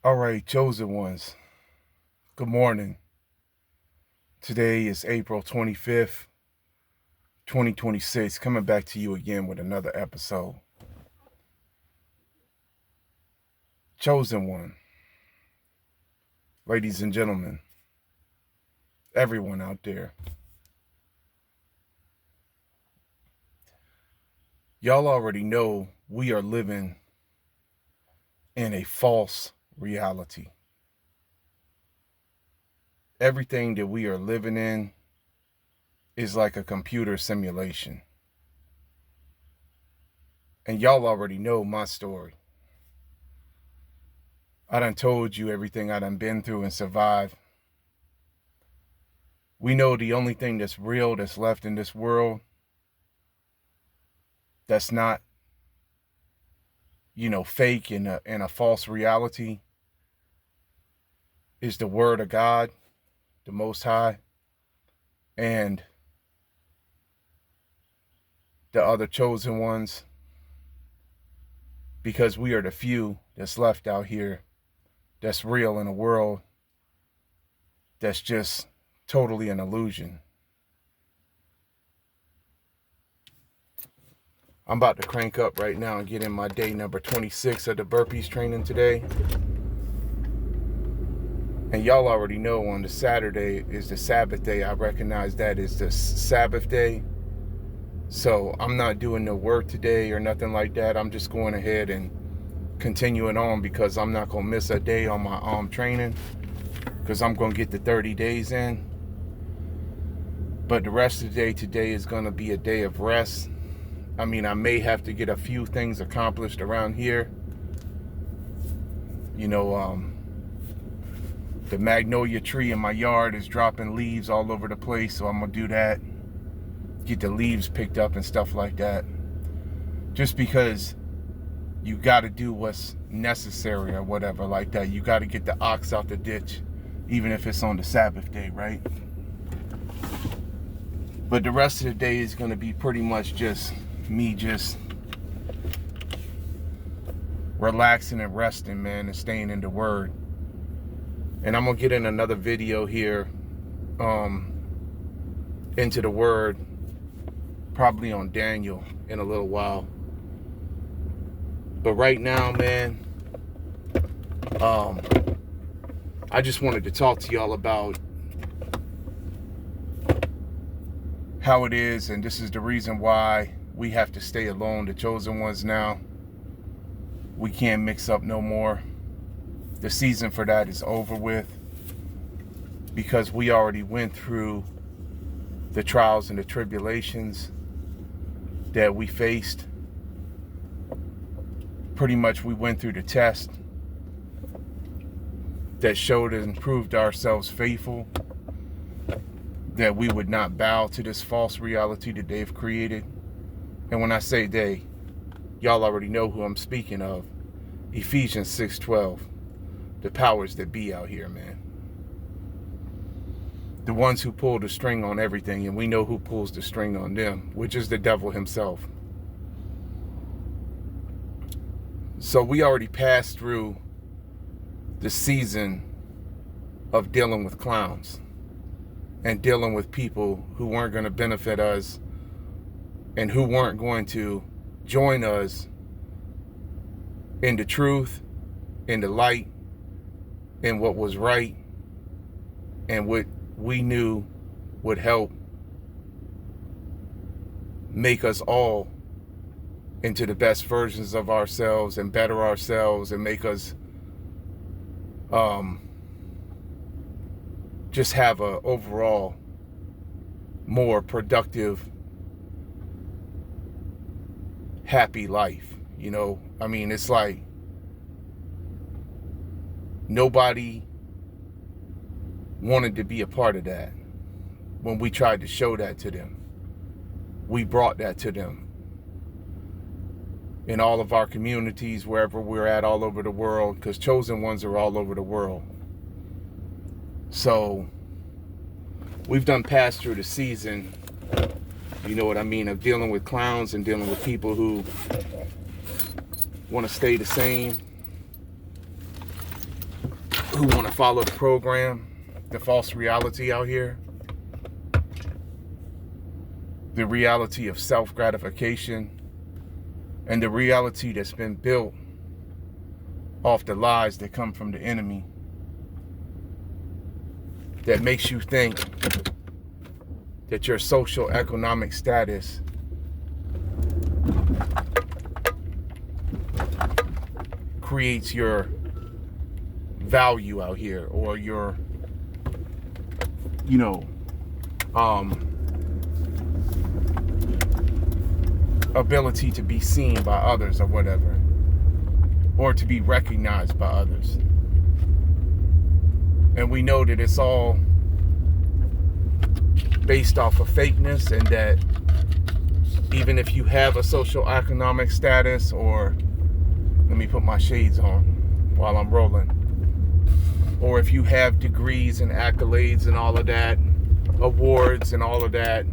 All right, chosen ones, good morning. Today is April 25th, 2026, coming back to you again with another episode. Chosen one, ladies and gentlemen, everyone out there. Y'all already know we are living in a false reality. Everything that we are living in is like a computer simulation. And y'all already know my story. I done told you everything I done been through and survived. We know the only thing that's real that's left in this world that's not, fake and a false reality is the word of God, the Most High, and the other chosen ones, because we are the few that's left out here that's real in a world that's just totally an illusion. I'm about to crank up right now and get in my day number 26 of the burpees training today. And y'all already know on the Saturday is the Sabbath day. I recognize that is the Sabbath day. So I'm not doing no work today or nothing like that. I'm just going ahead and continuing on because I'm not going to miss a day on my training because I'm going to get the 30 days in. But the rest of the day today is going to be a day of rest. I mean, I may have to get a few things accomplished around here. The magnolia tree in my yard is dropping leaves all over the place, so I'm going to do that. Get the leaves picked up and stuff like that. Just because you got to do what's necessary or whatever like that. You got to get the ox out the ditch, even if it's on the Sabbath day, right? But the rest of the day is going to be pretty much just me just relaxing and resting, man, and staying in the word. And I'm gonna get in another video here into the word, probably on Daniel in a little while. But right now, man, I just wanted to talk to y'all about how it is, and this is the reason why we have to stay alone, the chosen ones now. We can't mix up no more. The season for that is over with because we already went through the trials and the tribulations that we faced. Pretty much we went through the test that showed and proved ourselves faithful, that we would not bow to this false reality that they've created. And when I say they, y'all already know who I'm speaking of. Ephesians 6:12. The powers that be out here, man. The ones who pull the string on everything, and we know who pulls the string on them, which is the devil himself. So we already passed through the season of dealing with clowns and dealing with people who weren't going to benefit us and who weren't going to join us in the truth, in the light, in what was right, and what we knew would help make us all into the best versions of ourselves and better ourselves and make us just have a overall more productive, happy life. I mean, it's like nobody wanted to be a part of that. When we tried to show that to them, we brought that to them in all of our communities, wherever we're at all over the world, because chosen ones are all over the world. So we've done passed through the season, you know what I mean, of dealing with clowns and dealing with people who want to stay the same who want to follow the program, the false reality out here, the reality of self-gratification, and the reality that's been built off the lies that come from the enemy, that makes you think that your social economic status creates your value out here, or your, ability to be seen by others or whatever, or to be recognized by others. And we know that it's all based off of fakeness, and that even if you have a social economic status, or let me put my shades on while I'm rolling, or if you have degrees and accolades and all of that, awards and all of that,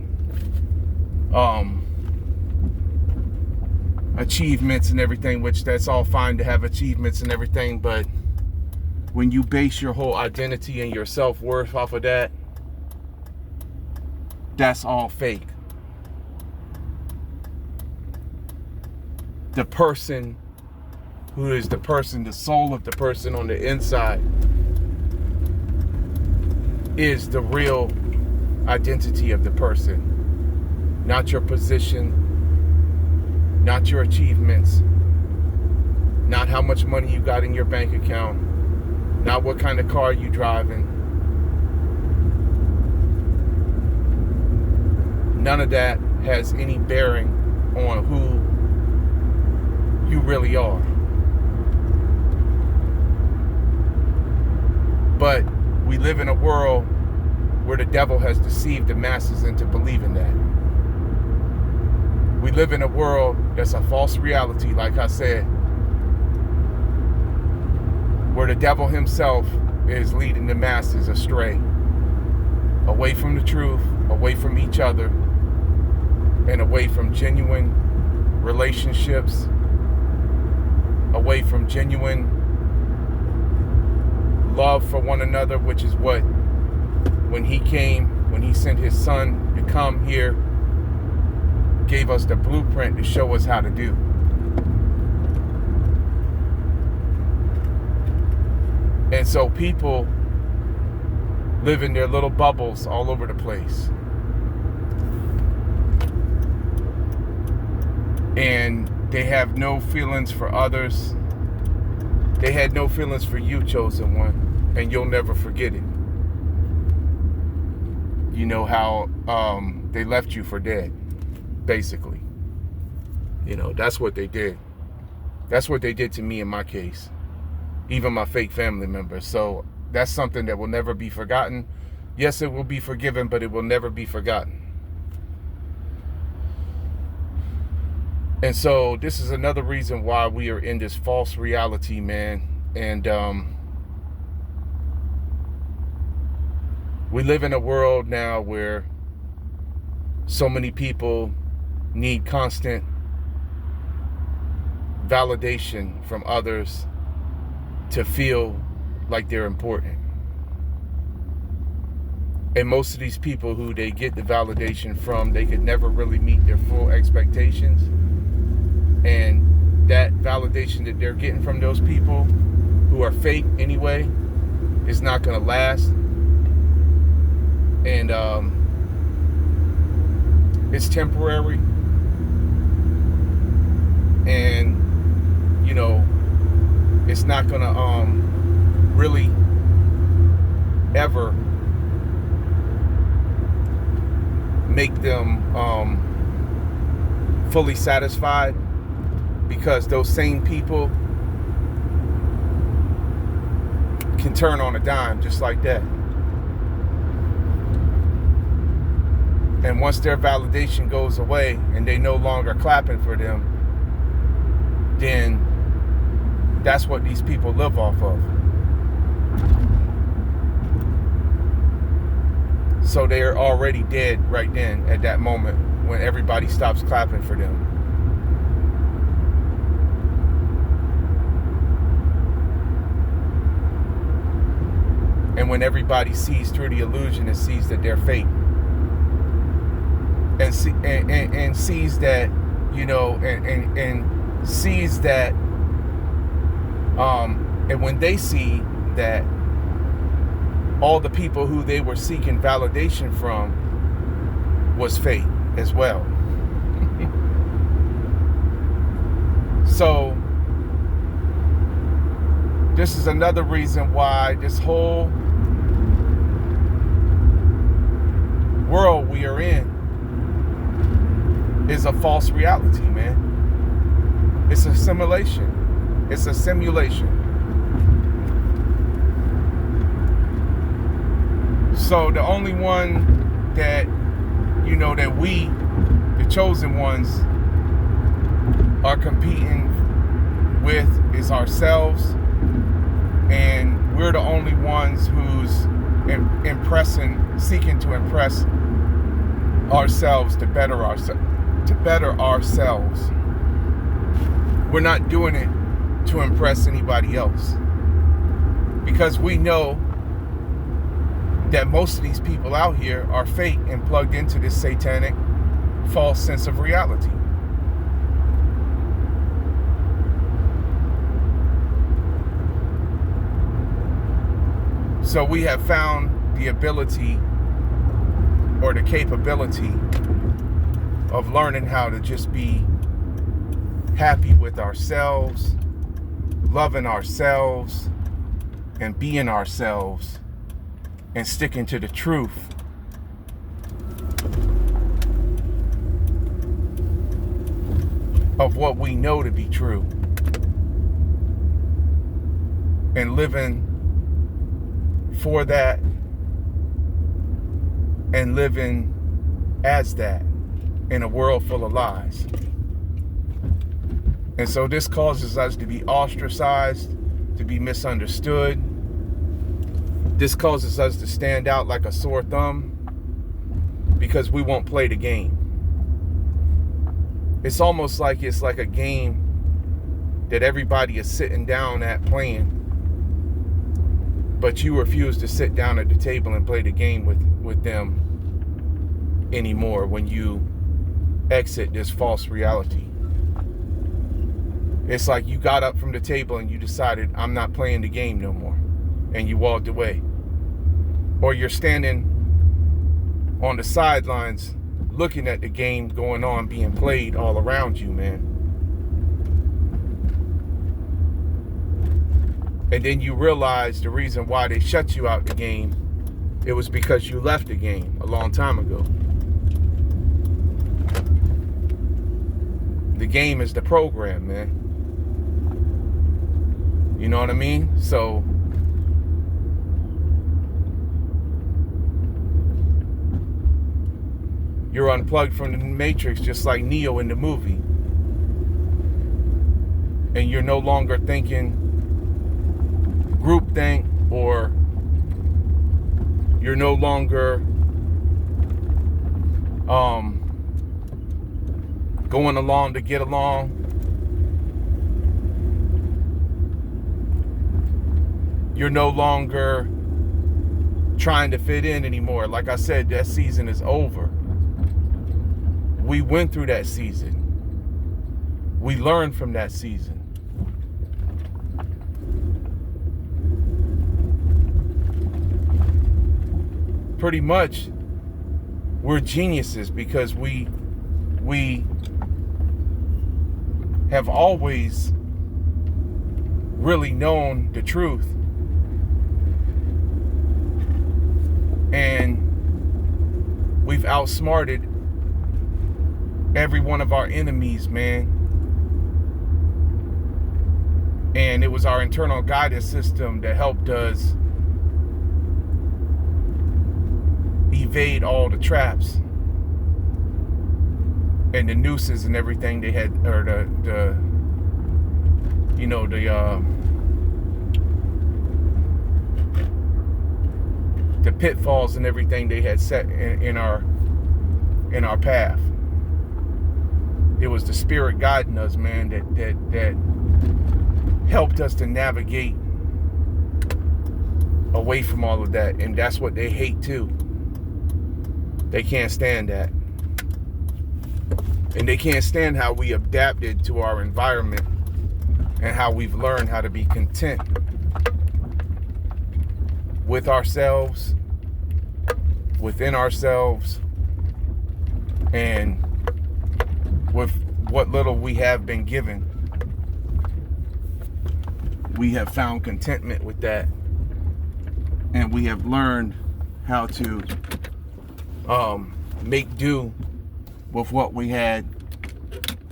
achievements and everything, which that's all fine to have achievements and everything, but when you base your whole identity and your self-worth off of that, that's all fake. The person who is the person, the soul of the person on the inside, is the real identity of the person, not your position, not your achievements, not how much money you got in your bank account, not what kind of car you driving. None of that has any bearing on who you really are. But we live in a world where the devil has deceived the masses into believing that. We live in a world that's a false reality, like I said, where the devil himself is leading the masses astray, away from the truth, away from each other, and away from genuine relationships, away from genuine love for one another, which is what, when he sent his son to come here, gave us the blueprint to show us how to do. And so people live in their little bubbles all over the place. And they have no feelings for others. They had no feelings for you, chosen one, and you'll never forget it. You know how they left you for dead, basically. That's what they did. That's what they did to me in my case. Even my fake family members. So that's something that will never be forgotten. Yes, it will be forgiven, but it will never be forgotten. And so this is another reason why we are in this false reality, man. And we live in a world now where so many people need constant validation from others to feel like they're important. And most of these people who they get the validation from, they could never really meet their full expectations. And that validation that they're getting from those people who are fake anyway is not going to last. And it's temporary. And, it's not going to really ever make them fully satisfied, because those same people can turn on a dime just like that. And once their validation goes away and they no longer clapping for them, then that's what these people live off of. So they're already dead right then at that moment when everybody stops clapping for them. And when everybody sees through the illusion and sees that they're fake, and sees that, you know, and sees that, and when they see that all the people who they were seeking validation from was fake as well. So this is another reason why this whole world we are in is a false reality, man. It's a simulation. It's a simulation. So the only one that, you know, that we, the chosen ones, are competing with is ourselves. And we're the only ones who's seeking to impress ourselves to better ourselves. We're not doing it to impress anybody else, because we know that most of these people out here are fake and plugged into this satanic false sense of reality. So we have found the ability or the capability of learning how to just be happy with ourselves, loving ourselves, and being ourselves, and sticking to the truth. Of what we know to be true. And living for that, and living as that in a world full of lies. And so this causes us to be ostracized, to be misunderstood. This causes us to stand out like a sore thumb because we won't play the game. It's almost like it's like a game that everybody is sitting down at playing, but you refuse to sit down at the table and play the game with them anymore when you exit this false reality. It's like you got up from the table and you decided, I'm not playing the game no more, and you walked away. Or you're standing on the sidelines looking at the game going on, being played all around you, man. And then you realize the reason why they shut you out the game, it was because you left the game a long time ago. The game is the program, man. You know what I mean? So you're unplugged from the Matrix just like Neo in the movie. And you're no longer thinking groupthink, or you're no longer going along to get along. You're no longer trying to fit in anymore. Like I said, that season is over. We went through that season. We learned from that season. Pretty much, we're geniuses because we have always really known the truth. And we've outsmarted every one of our enemies, man. And it was our internal guidance system that helped us evade all the traps and the nooses and everything they had, or the pitfalls and everything they had set in our path. It was the spirit guiding us, man, that helped us to navigate away from all of that. And that's what they hate too. They can't stand that. And they can't stand how we adapted to our environment and how we've learned how to be content with ourselves, within ourselves, and with what little we have been given. We have found contentment with that, and we have learned how to make do with what we had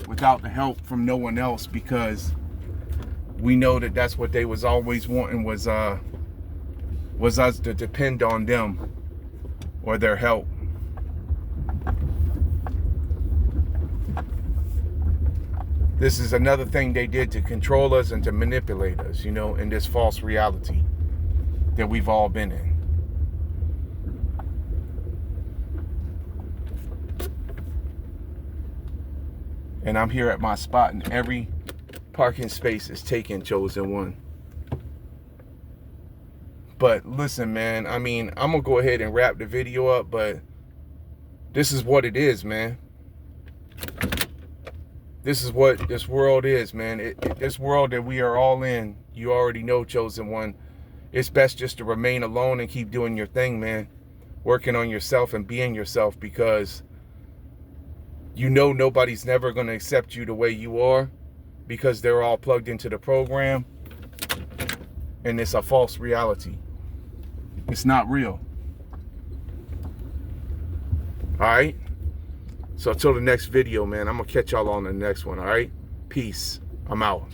without the help from no one else, because we know that that's what they was always wanting, was us to depend on them or their help. This is another thing they did to control us and to manipulate us, you know, in this false reality that we've all been in. And I'm here at my spot, and every parking space is taken, Chosen One. But listen, man, I mean, I'm going to go ahead and wrap the video up, but this is what it is, man. This is what this world is, man. This world that we are all in, you already know, Chosen One. It's best just to remain alone and keep doing your thing, man. Working on yourself and being yourself, because you know nobody's never going to accept you the way you are, because they're all plugged into the program. And it's a false reality. It's not real. All right? So until the next video, man, I'm going to catch y'all on the next one, all right? Peace. I'm out.